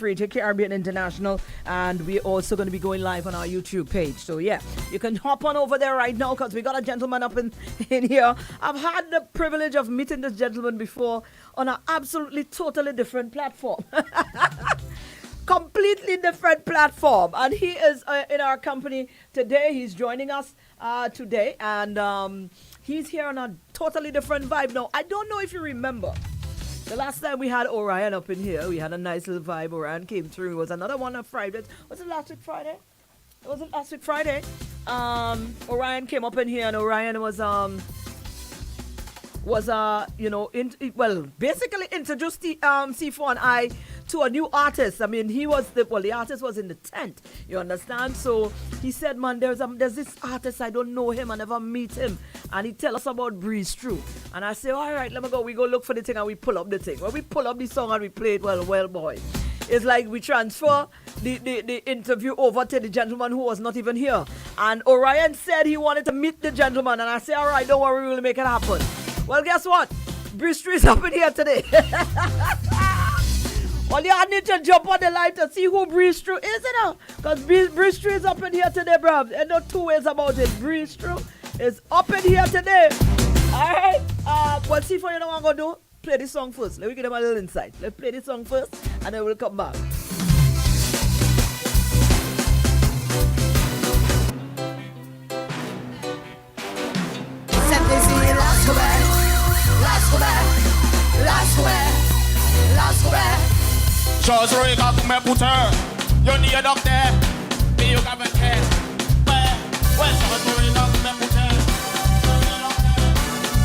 WT.F Radio, Caribbean International, and we're also going to be going live on our YouTube page. So yeah, you can hop on over there right now because we got a gentleman up in here. I've had the privilege of meeting this gentleman before on an absolutely totally different platform. Completely different platform, and he is in our company today. He's joining us today, and he's here on a totally different vibe. Now, I don't know if you remember the last time we had Orion up in here. We had a nice little vibe. Orion came through. It was another one on Friday. Was it last week Friday? Was it last week Friday? Orion came up in here, and Orion was basically introduced C4 and I to a new artist. I mean, the artist was in the tent, you understand? So he said, man, there's this artist, I don't know him, I never meet him, and he tell us about Breeze True. And I say, all right, let me go. We go look for the thing, and we pull up the thing. When we pull up the song and we play it, well, boy, it's like we transfer the interview over to the gentleman who was not even here. And Orion said he wanted to meet the gentleman, and I say, all right, don't worry, we'll make it happen. Well, guess what? Breeze True is up in here today. Well, you need to jump on the line to see who Breeze True is, you know? Because Breeze True is up in here today, bro. There's no two ways about it. Breeze True is up in here today. All right. Well, see for you know what I'm going to do? Play this song first. Let me get them a little insight. Let's play this song first, and then we'll come back. Chose regarde pour mes pouteurs, y'a ni un docteur, mais y'a qu'à me faire. Ouais, chose regarde pour mes pouteurs, y'a ni un docteur,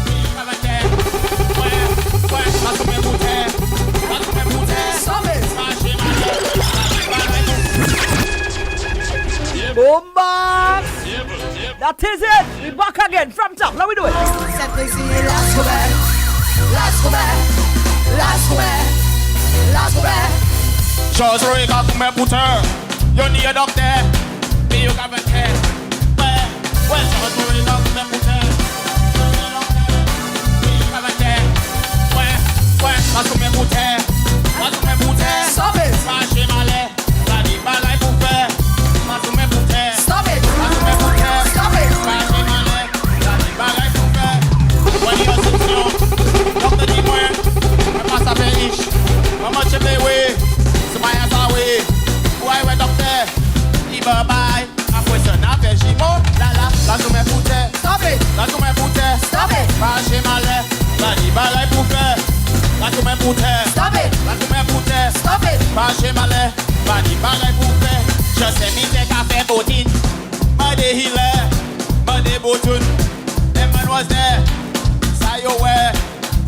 mais y'a qu'à me faire. Ouais, passe pour mes pouteurs, passe pour mes pouteurs. Stop it! Bomba! That is it! We back again from top. Now we do it. Chose regarde pour mes pouteurs, y'a ni un docteur, mais y'a qu'à me faire. Ouais, chose regarde pour mes pouteurs, y'a ni un docteur, mais y'a qu'à me faire. Ouais, passe pour mes pouteurs, passe pour mes pouteurs. Stop it! Marchez malais, ça dit pas là pour faire. Passe pour mes pouteurs. Stop it! Passe pour mes pouteurs. Stop it! Marchez malais, ça dit pas là pour faire. Ouais, y'a solution, donc te dis-moi, mais pas ça fait riche. Maman, tu me oui. My hands are away. Why went up there? Bye. I question a fait Jimo. La sous mes poutets. Stop it. La sous mes poutets. Stop it. Pas chez malais. La dit balai pour faire. La sous mes poutets. Stop it. La sous mes poutets. Stop it. Pas chez malais. La dit balai pour faire. Je sais mi t'es café bottine. Ma de healer. Ma de bottine. Them man was there. Ça yo ouais.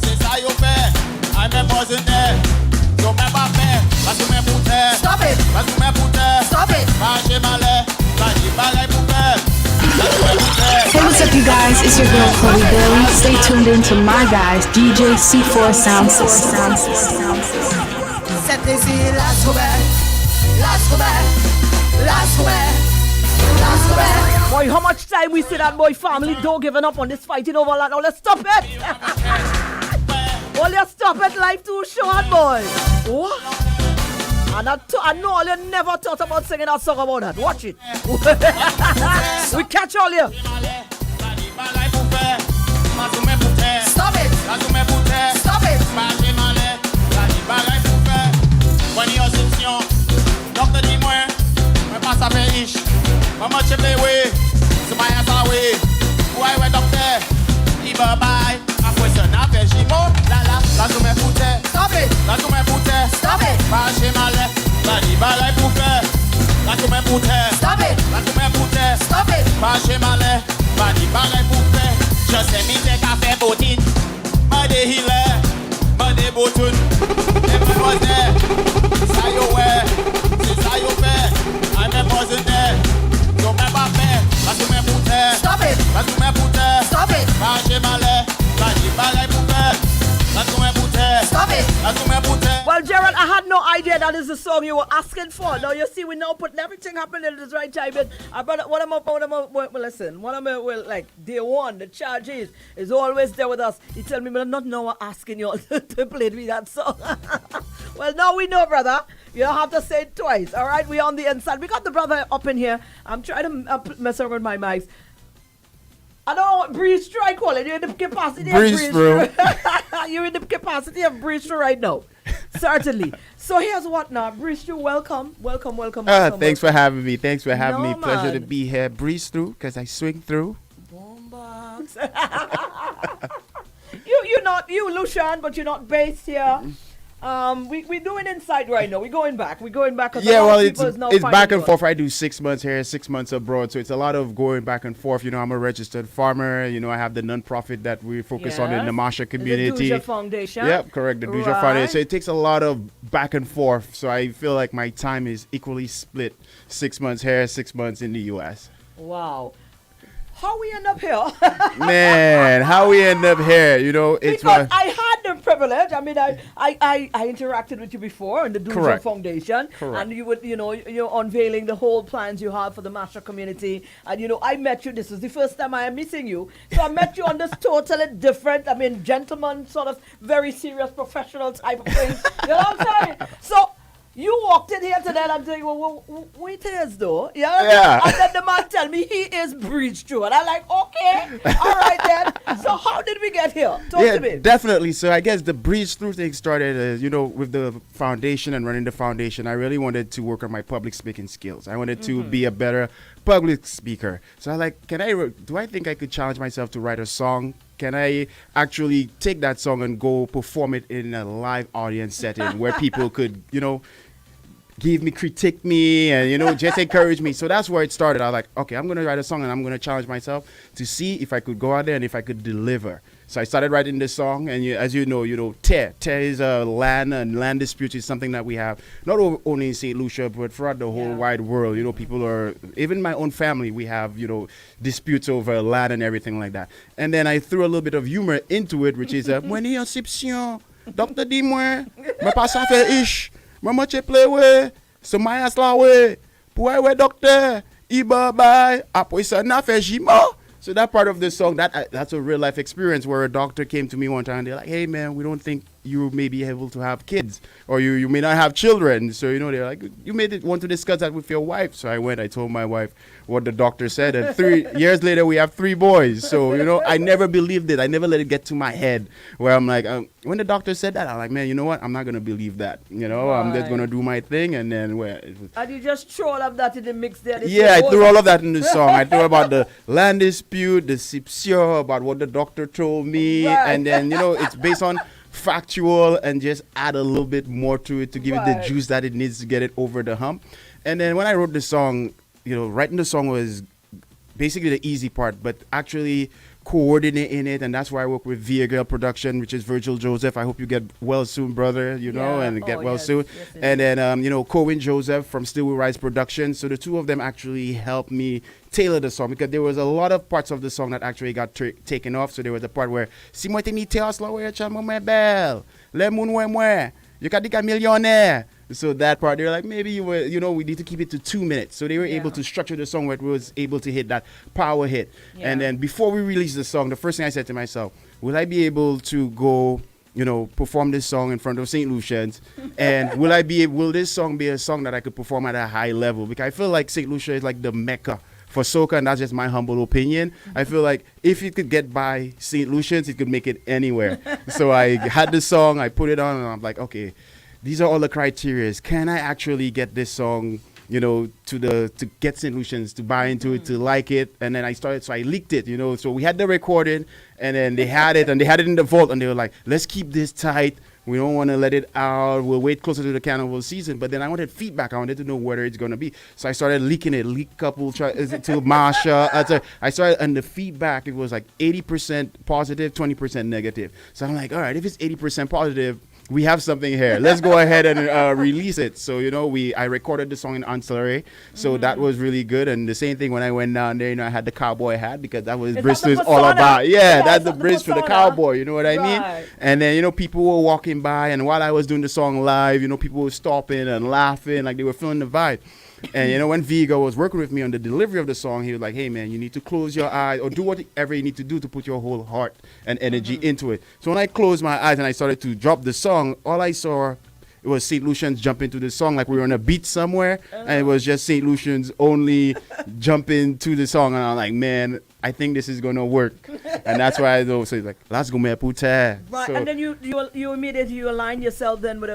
C'est ça yo fait. I même wasn't there. So me pas faire. Parce que mes poutets. Stop it. Parce que mes poutets. Stop it. Marchez malais. La dit balai pour faire. Hey, what's up, you guys? It's your girl, Chloe Bailey. Stay tuned in to my guys, DJ C4 Sound System. Boy, how much time we see that boy family don't giving up on this fighting over that? Now let's stop it. Well, you stop it, life too short, boy. What? And I know you never thought about singing a song about that. Watch it. We catch all you. Stop it. Stop it. When you're session, docteur dis-moi, mais pas ça fait riche. Maman tu me oui, c'est ma hands away. Ouais docteur, il va bye. Après ça n'a fait Jimo. La sous mes poutets. Stop it. La sous mes poutets. Stop it. Pas chez malais. La dit balai pour faire. La sous mes poutets. Stop it. La sous mes poutets. Stop it. Pas chez malais. La dit balai pour faire. Je sais mi t'es café bottine. Ma de healer. Ma de bottine. Them man was there. Ça yo ouais. C'est ça yo fait. I même wasn't there. So me pas faire. La sous mes poutets. Stop it. La sous mes poutets. Stop it. Pas chez malais. La dit balai pour faire. Stop it! Well, Gerald, I had no idea that is the song you were asking for. Now, you see, we now putting everything happening at the right time. But what am I, listen, like, day one, the charge is always there with us. He tell me, but not now asking you to play me that song. Well, now we know, brother. You don't have to say it twice. All right, we on the inside. We got the brother up in here. I'm trying to mess around with my mics. I don't breeze through. I call it. You're in the capacity of breeze through. You're in the capacity of breeze through right now. Certainly. So here's what now. Breeze through, welcome. Thanks for having me. Pleasure man. to be here. Breeze through, because I swing through. Boombox. you Lucian, but you're not based here. We doing inside right now. We're going back. Yeah, well, it's back and forth. I do 6 months here, 6 months abroad. So it's a lot of going back and forth. You know, I'm a registered farmer. You know, I have the non-profit that we focus on in the Masha community. The Duja Foundation. Yep, correct. The Duja Foundation. So it takes a lot of back and forth. So I feel like my time is equally split. 6 months here, 6 months in the U.S. Wow. How we end up here? Man, how we end up here? You know, it's because I had the privilege. I mean, I interacted with you before in the Duja Foundation, and you would, you're unveiling the whole plans you have for the Masha community, and I met you. This is the first time I am meeting you, so I met you on this totally different. I mean, gentleman, sort of very serious, professional type of thing. You know what I'm saying? So. You walked in here today and I'm telling you, well, wait is though. Yeah. And then the man tell me he is breeze through. And I'm like, okay, all right then. So how did we get here? Talk to me. Definitely. So I guess the breeze through thing started, with the foundation and running the foundation. I really wanted to work on my public speaking skills. I wanted to be a better public speaker. So I like, do I think I could challenge myself to write a song? Can I actually take that song and go perform it in a live audience setting where people could, critique me and, just encourage me. So that's where it started. I was like, okay, I'm going to write a song and I'm going to challenge myself to see if I could go out there and if I could deliver. So I started writing this song, and as you know, TER is a land dispute is something that we have not only in St. Lucia, but throughout the whole wide world. People are, even my own family, we have, disputes over land and everything like that. And then I threw a little bit of humor into it, which is, Mwen ni inscription, Dr. Dimwe, ma pas sa fe ish, ma moche plewe, so maya slawe, pouwe doctor, iba bay, apoy sa na fe jimo. So that part of the song, that's a real life experience where a doctor came to me one time and they're like, hey man, we don't think you may be able to have kids or you may not have children. So, they're like, you may want to discuss that with your wife. So I told my wife what the doctor said. And 3 years later, we have 3 boys. So, I never believed it. I never let it get to my head where I'm like, when the doctor said that, I'm like, man, you know what? I'm not going to believe that. I'm just going to do my thing. And then and you just throw all of that in the mix there. Yeah, I threw all of that in the song. I threw about the land dispute, the sipsio, about what the doctor told me. Right. And then, it's based on factual and just add a little bit more to it to give it the juice that it needs to get it over the hump. And then when I wrote the song, writing the song was basically the easy part, but actually coordinating it, and that's why I work with Via Girl Production, which is Virgil Joseph. I hope you get well soon, brother, and get well soon. Yes, and then, Cohen Joseph from Still Will Rise Production. So the two of them actually helped me tailor the song because there was a lot of parts of the song that actually got taken off. So there was a part where, si moi te ni te as la we chan mo me belle, le moun we mwe, you ka di ka millionaire. So that part, they're like, maybe we need to keep it to 2 minutes. So they were able to structure the song where it was able to hit that power hit. Yeah. And then before we released the song, the first thing I said to myself, will I be able to go, perform this song in front of St. Lucians? And will this song be a song that I could perform at a high level? Because I feel like St. Lucia is like the mecca for soca, and that's just my humble opinion. I feel like if it could get by St. Lucians, it could make it anywhere. So I had the song, I put it on, and I'm like, okay, these are all the criteria. Can I actually get this song, to get St. Lucians to buy into it, to like it? And then I leaked it, So we had the recording, and then they had it, and they had it in the vault, and they were like, let's keep this tight. We don't want to let it out. We'll wait closer to the carnival season. But then I wanted feedback. I wanted to know whether it's going to be. So I started leaking it. Leak couple to Masha. I started, and the feedback, it was like 80% positive, 20% negative. So I'm like, all right, if it's 80% positive, we have something here. Let's go ahead and release it. So, I recorded the song in Ancillary. So that was really good. And the same thing when I went down there, I had the cowboy hat because that was Bristol's all about. Yeah, that's the bridge for the cowboy. You know what I mean? And then, people were walking by. And while I was doing the song live, people were stopping and laughing like they were feeling the vibe. And, when Vigo was working with me on the delivery of the song, he was like, hey, man, you need to close your eyes or do whatever you need to do to put your whole heart and energy into it. So when I closed my eyes and I started to drop the song, all I saw it was St. Lucian's jumping to the song, like we were on a beach somewhere, and it was just St. Lucian's only jumping to the song, and I'm like, man, I think this is gonna work, and that's why I always say like, let's go, man, put Right, so, and then you immediately align yourself then with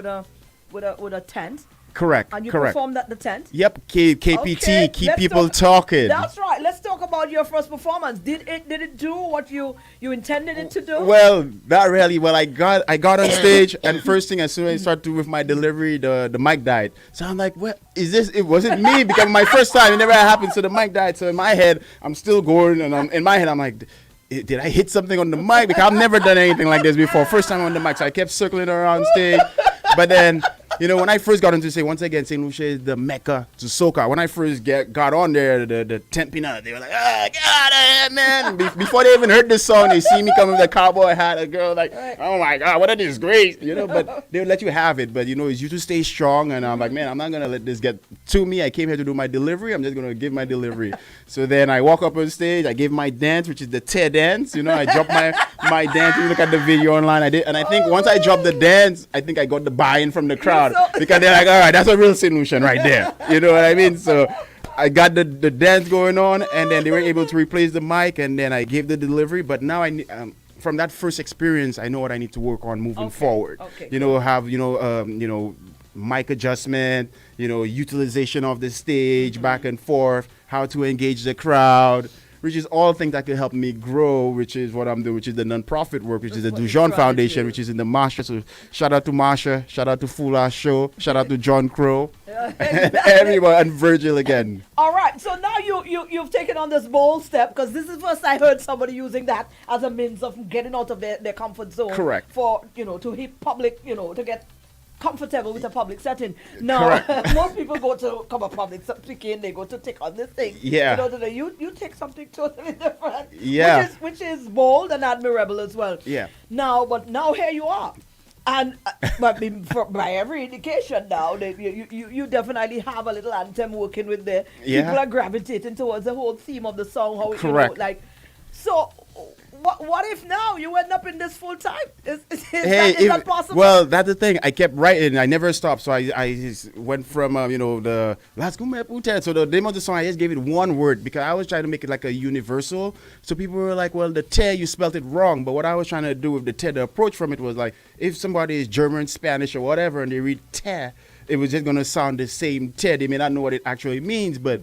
a tent. correct, And you correct. performed at the tent? Yep, KPT, Okay, keep let's people talking. That's right. Let's talk about your first performance. Did it do what you intended it to do? Well, not really. Well, I got on stage, and first thing, as soon as I started with my delivery, the mic died. So I'm like, what is this? It wasn't me, because my first time, it never happened. So the mic died. So in my head, I'm still going, and in my head, I'm like, did I hit something on the mic? Because I've never done anything like this before. First time on the mic, so I kept circling around stage. But then, when I first got into, say, once again, St. Lucia is the mecca to soca. When I first got on there, the tent peanut, they were like, get out of here, man. Before they even heard this song, they see me coming with a cowboy hat, a girl like, oh my God, what a disgrace, but they would let you have it. But, it's you to stay strong. And I'm like, man, I'm not going to let this get to me. I came here to do my delivery. I'm just going to give my delivery. So then I walk up on stage. I gave my dance, which is the tear dance. I dropped my dance. You look at the video online. I did. And I think once I dropped the dance, I think I got the buy-in from the crowd. Because they're like, all right, that's a real solution right there. You know what I mean? So I got the dance going on, and then they were able to replace the mic, and then I gave the delivery. But now from that first experience, I know what I need to work on moving forward. Okay. Have mic adjustment, utilization of the stage, back and forth, how to engage the crowd, which is all things that can help me grow, which is what I'm doing, which is the non-profit work, which is the Dujon Foundation, which is in the Marsha. So shout out to Marsha, shout out to Fula Show, shout out to John Crow, everyone, and Virgil again. All right, so now you've taken on this bold step, because this is first I heard somebody using that as a means of getting out of their comfort zone. Correct. For, to hit public, to get comfortable with a public setting. Now, most people go to come a public speaking, they go to take on this thing. Yeah. You take something totally different. Yeah. Which is bold and admirable as well. Yeah. But now here you are. And by every indication now, you definitely have a little anthem working with the people are gravitating towards the whole theme of the song. How Correct. So what if now you end up in this full time? Is that possible? Well, that's the thing. I kept writing. I never stopped. So I just went from the Let's Go Man Puta. So the name of the song, I just gave it one word, because I was trying to make it like a universal. So people were like, well, the tear, you spelled it wrong. But what I was trying to do with the tear, the approach from it was like, if somebody is German, Spanish, or whatever, and they read tear, it was just going to sound the same tear. They may not know what it actually means, but,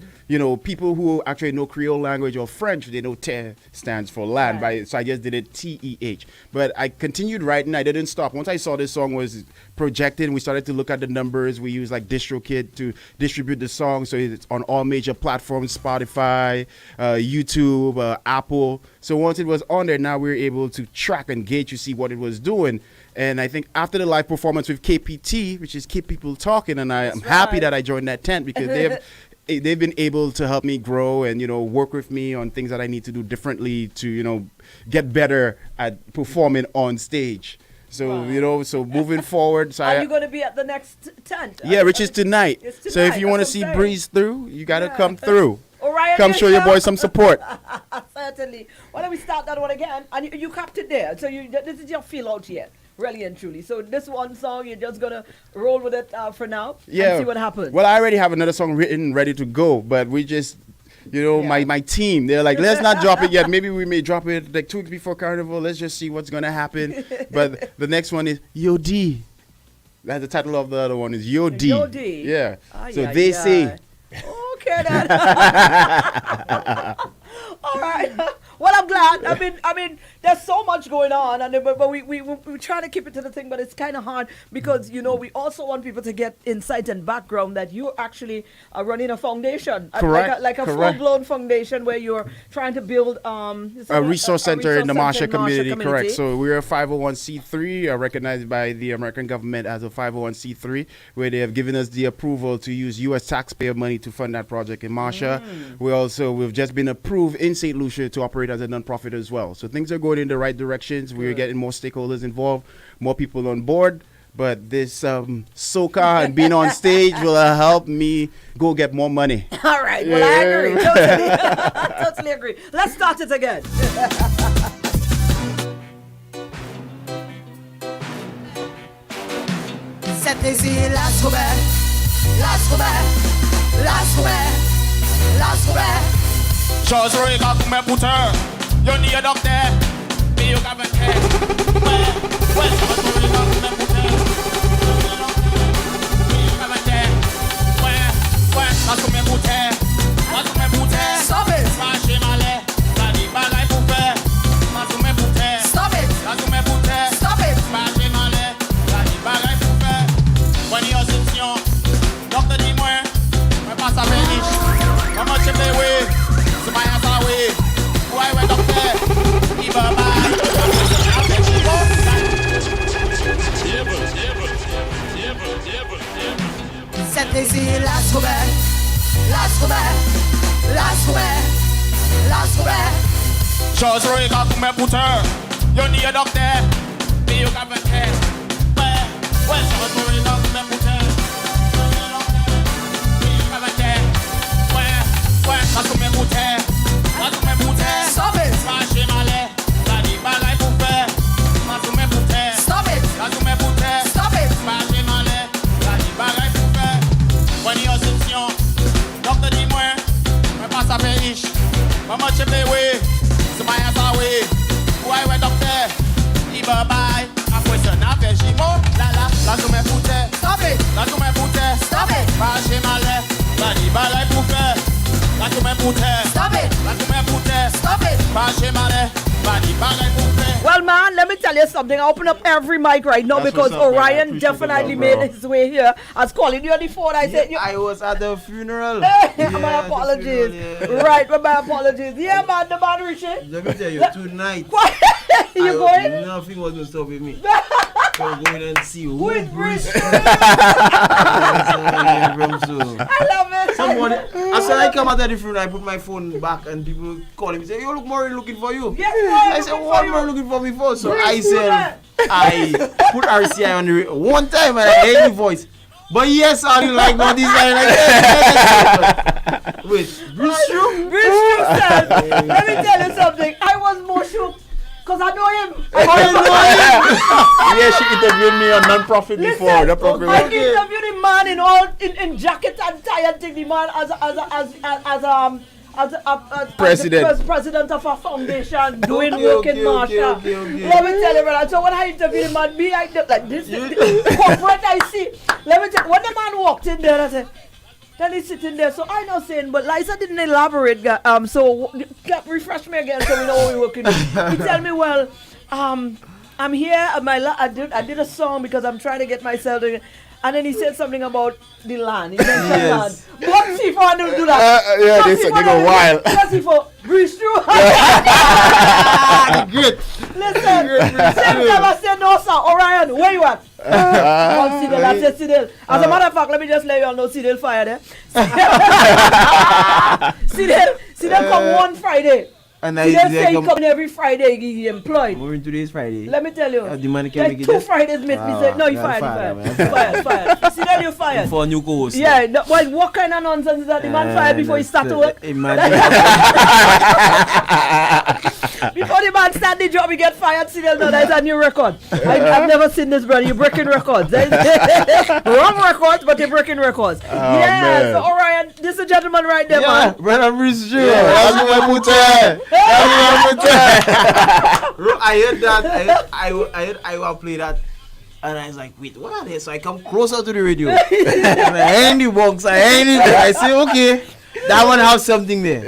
people who actually know Creole language or French, they know tear stands for land. Right? So I just did it TEH. But I continued writing. I didn't stop. Once I saw this song was projected, we started to look at the numbers. We used like DistroKid to distribute the song. So it's on all major platforms, Spotify, YouTube, Apple. So once it was on there, now we were able to track and gauge to see what it was doing. And I think after the live performance with KPT, which is Keep People Talking, and I'm happy that I joined that tent, because they've been able to help me grow and, work with me on things that I need to do differently to, get better at performing on stage. So, so moving forward. So are you going to be at the next tent? Yeah, which is tonight. So if you want to see Breeze through, you got to come through. Orion, come show your boy some support. Certainly. Why don't we start that one again? And you capped it there. So this is your feel out here. Really and truly. So this one song, you're just going to roll with it for now and see what happens. Well, I already have another song written, ready to go. But we just, my team, they're like, let's not drop it yet. Maybe we may drop it like 2 weeks before Carnival. Let's just see what's going to happen. But the next one is Yo D. That's the title of the other one is Yo D. Yo D. Yeah. So they say. Okay, then. All right. Well, I'm glad. I mean, there's so much going on, and but we try to keep it to the thing, but it's kind of hard because we also want people to get insight and background that you actually are running a foundation, correct, like a full-blown foundation where you're trying to build a resource center in the Marsha community. Correct. So we're a 501c3, recognized by the American government as a 501c3, where they have given us the approval to use U.S. taxpayer money to fund that project in Marsha. We've just been approved in St. Lucia to operate as a nonprofit as well. So things are going in the right directions. We're getting more stakeholders involved, more people on board. But this soca and being on stage will help me go get more money. All right. Well, I agree. Totally. Totally agree. Let's start it again. C'était Las Robert, Las Robert, Las Robert, Las Robert. Chose Rega pour me putain. You need a doctor. Me you got a care. Well, chose Rega pour me putain. Me you got a care. Well, that's pour me putain. That's pour me putain. Stop it. Marcher malais. La vie bagaille pour faire. That's pour me putain. Stop it. That's pour me putain. Stop it. Marcher malais. La vie bagaille pour faire. When you're sitting, docteur dis-moi, me passe à Véniche. Comment tu play with? C'est pas un way. Ouais, ouais, docteur. Il va mal. C'était Las Robert, Las Robert, Las Robert, Las Robert. Chose Rega pour me putain. You need a doctor. Me you got a care. Well, chose Rega pour me putain. Me you got a care. Well, that's pour me putain. That's pour me putain. Stop it. Marcher malais. La vie bagaille pour faire. That's pour me putain. Stop it. That's pour me putain. Stop it. Marcher malais. La vie bagaille pour faire. When you're sitting, docteur dis-moi, me passe à Véniche. Comment tu play with? C'est pas un way. Ouais, ouais, docteur. Il va bye. Après ça, n'a fait chimo. La sous mes foutets. Stop it. La sous mes foutets. Stop it. Marcher malais. La vie bagaille pour faire. La sous mes foutets. Stop it. La sous mes foutets. Stop it. Marcher malais. La vie bagaille pour faire. Well, man, let me tell you something. I open up every mic right now That's because what's up, man. I Orion appreciate definitely the love, bro. made his way here. I was calling you on the phone. I said, I was at the funeral. my apologies. Right, my apologies. Yeah, man, the man Richie. Let me tell you, tonight, You going? nothing was going to stop with me. So going and see who is Bruce. Bruce? I love it. Somebody, as I come out of the funeral, I put my phone back and people call me say, "Yo, look, Maury looking for you." Yes, I said, "What Maury looking for me for?" So I said, I put RCI on the radio one time and I heard the voice. But yes, I didn't like no design like that. Wait, Bruce Shrew? Bruce Shrew said, let me tell you something. I was more shook because I know him. Yeah, she interviewed me on non-profit before. The profit I interviewed the man in jacket and tie and thing. The man as president of a foundation doing work in Marsha. Let me tell you, brother. So when I interviewed him, man, me, I did like this. Corporate I see. Let me tell you, when the man walked in there, I said, then he's sitting there. So I know saying, but Liza didn't elaborate. So refresh me again so we know what we're working with. He tell me, well, I'm here. I did a song because I'm trying to get myself to. And then he said something about the land. He mentioned land. What if I don't do that? Yeah, they go wild. What if I breeze through? Good. Listen, same time I said, no, sir. Orion, where you at? On Sidel. I said Sidel. As a matter of fact, let me just let you all know Sidel fire there. Sidel come one Friday. And Sidel say he come every Friday, he employed. More in today's Friday. Let me tell you. The man can make it. Two Fridays made me say, no, you fired. Fired. Sidel, you fired. For a new co-host. Yeah, well, what kind of nonsense is that? The man fired before he start to work? Imagine. Before the man start the job, he get fired. Sidel, no, that's a new record. I've never seen this, brother. You're breaking records. Wrong records, but you're breaking records. Man. So Orion, this is a gentleman right there, man. Brother Bruce Shrew. I heard that. I will play that. And I was like, wait, what are they? So I come closer to the radio. And I hear the box. I say, okay. That one has something there.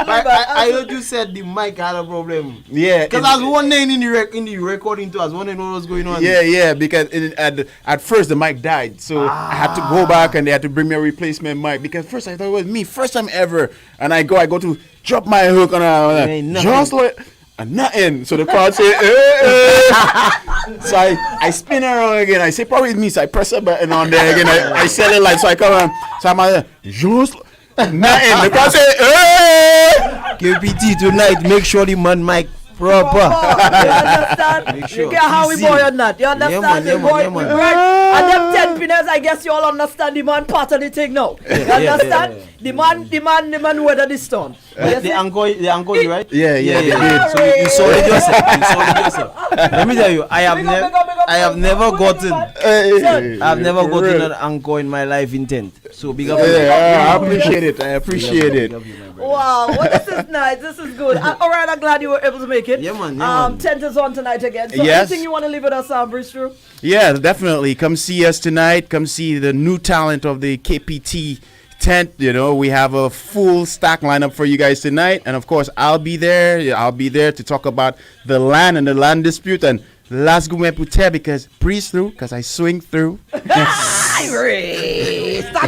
I heard you said the mic had a problem. Yeah. Because I was wondering in the recording too. I was wondering what was going on. Yeah, because at first the mic died. So I had to go back and they had to bring me a replacement mic. Because first I thought it was me. First time ever. And I go to drop my hook on just like nothing. So the crowd say, So I spin around again. I say probably it's me. So I press a button on there again. I sell it like so I come on. So I'm like, just nothing. The crowd say, KPT tonight, make sure the man mic Proper. You understand? Make sure. You get how we Easy. boy on that. You understand? man, The man, boy, yeah, man. right? And them 10 pinners, I guess you all understand the man part of the thing now. You understand? The man weather the storm. The Angoi, right? Yeah. So you saw it yourself. Let me tell you, I have never gotten an anchor in my life intent. So big up. I appreciate it. Wow, well, this is nice. This is good. All right, I'm glad you were able to make it. Yeah, man. Tent is on tonight again. So Yes. anything you want to leave with us, Bruce Drew? Yeah, definitely. Come see us tonight. Come see the new talent of the KPT tent. You know, we have a full stack lineup for you guys tonight. And of course, I'll be there. I'll be there to talk about the land and the land dispute and Las Gumepute because breeze through, because I swing through. Start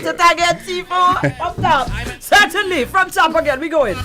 it again, T4. Up top. Certainly. From top again. We going.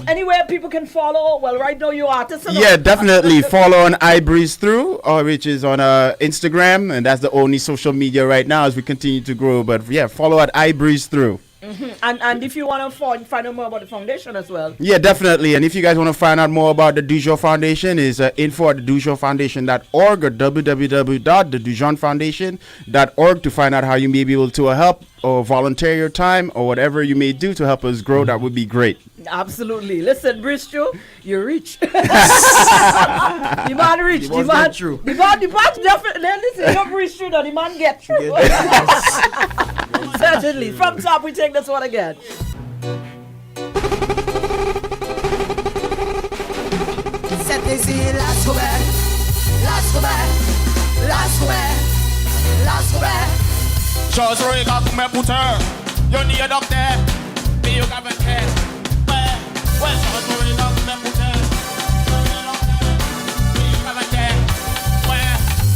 Anywhere people can follow. Well, right now you artists. Yeah, definitely. Follow on I Breeze Through, which is on Instagram, and that's the only social media right now as we continue to grow. But yeah, follow at I Breeze Through. And if you want to find out more about the foundation as well. Yeah, definitely. And if you guys want to find out more about the Dujon Foundation, is info at thedujonfoundation.org or www.thedujonfoundation.org to find out how you may be able to help or volunteer your time or whatever you may do to help us grow. That would be great. Absolutely. Listen, Bristol, you're rich. The man rich. The man true. The man definitely. Listen, you're Bristol, the man get through. Certainly. From top, we take this one again. Chose rega pour mes pouteurs. Yo ni a docteur. Mais yo qu'avec elle. Ouais, chose rega pour mes pouteurs.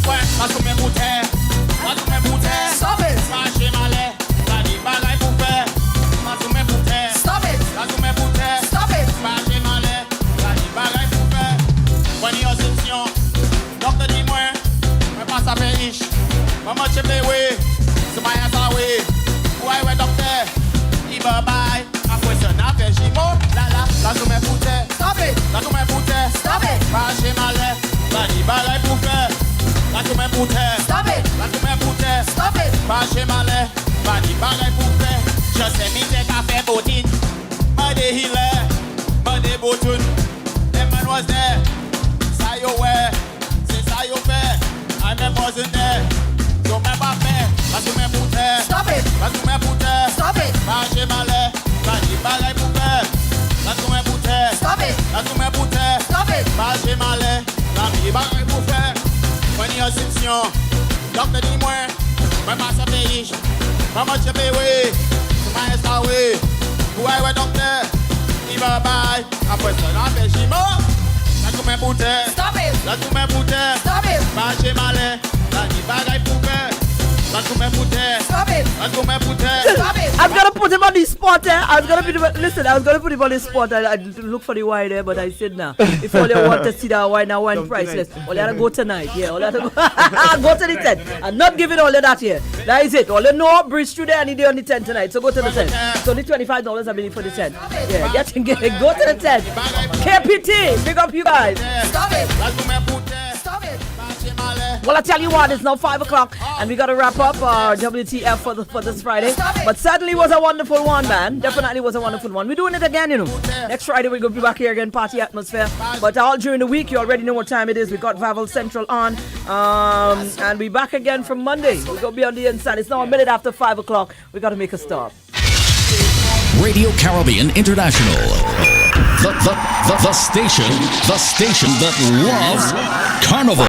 Ouais, là sur mes pouteurs. Là sur mes pouteurs. Stop it. Marcher malais. Là ni bagaille pour faire. Là sur mes pouteurs. Stop it. Là sur mes pouteurs. Stop it. Marcher malais. Là ni bagaille pour faire. When you're session. Docteur dis-moi. Mais pas ça fait riche. Maman tu play way. C'est my ass away. Ouais, ouais, docteur. Il va bye. Après ça, n'a fait chimo. Là, sur mes pouteurs. Stop it. Là, sur mes pouteurs. Stop it. Marcher malais. Là, ni bagaille pour faire. Là, sur mes pouteurs. Stop it. Là, sur mes pouteurs. Stop it. Marcher malais. Là, ni bagaille pour faire. Je sais, mi t'es café bottine. M'a des healers. M'a des bottines. Les man was there. Ça yo ouais. C'est ça yo fait. I même wasn't there. So me pas fait. Là, sur mes pouteurs. Stop it. Là, sur mes pouteurs. Stop it. Marcher malais. Là, ni bagaille pour faire. Là, sur mes pouteurs. Stop it. Là, sur mes pouteurs. Stop it. Marcher malais. Là, ni bagaille pour faire. When you're session. Docteur dis-moi. Mais pas ça fait riche. Maman tu payes oui. C'est my ass away. Ouais, ouais, docteur. Il va bye. Après ça, on fait chimo. Là, sur mes pouteurs. Stop it. Là, sur mes pouteurs. Stop it. Marcher malais. Là, ni bagaille pour faire. Là, sur mes pouteurs. Stop it. Là, sur mes pouteurs. Stop it. I'm gonna put him on the spot there. I was gonna put him on the spot. I look for the wine there, but I said nah. If all you want to see that wine, now wine priceless. All you have to go tonight. Yeah, all you have to go, go to the tent. I'm not giving all of that here. That is it. All you know, bridge through there and day on the tent tonight. So go to the tent. It's only $25 I believe for the tent. Yeah, go to the tent. KPT, big up you guys. Stop it. Là, sur mes pouteurs. Stop it. Marcher malais. Well, I tell you what, it's now 5 o'clock, and we got to wrap up our WTF for this Friday. But certainly was a wonderful one, man. Definitely was a wonderful one. We're doing it again, you know. Next Friday we're going to be back here again, party atmosphere. But all during the week, you already know what time it is. We got Vavel Central on, and we back again from Monday. We're going to be on the inside. It's now a minute after 5 o'clock. We got to make a stop. Radio Caribbean International. The station that loves Carnival.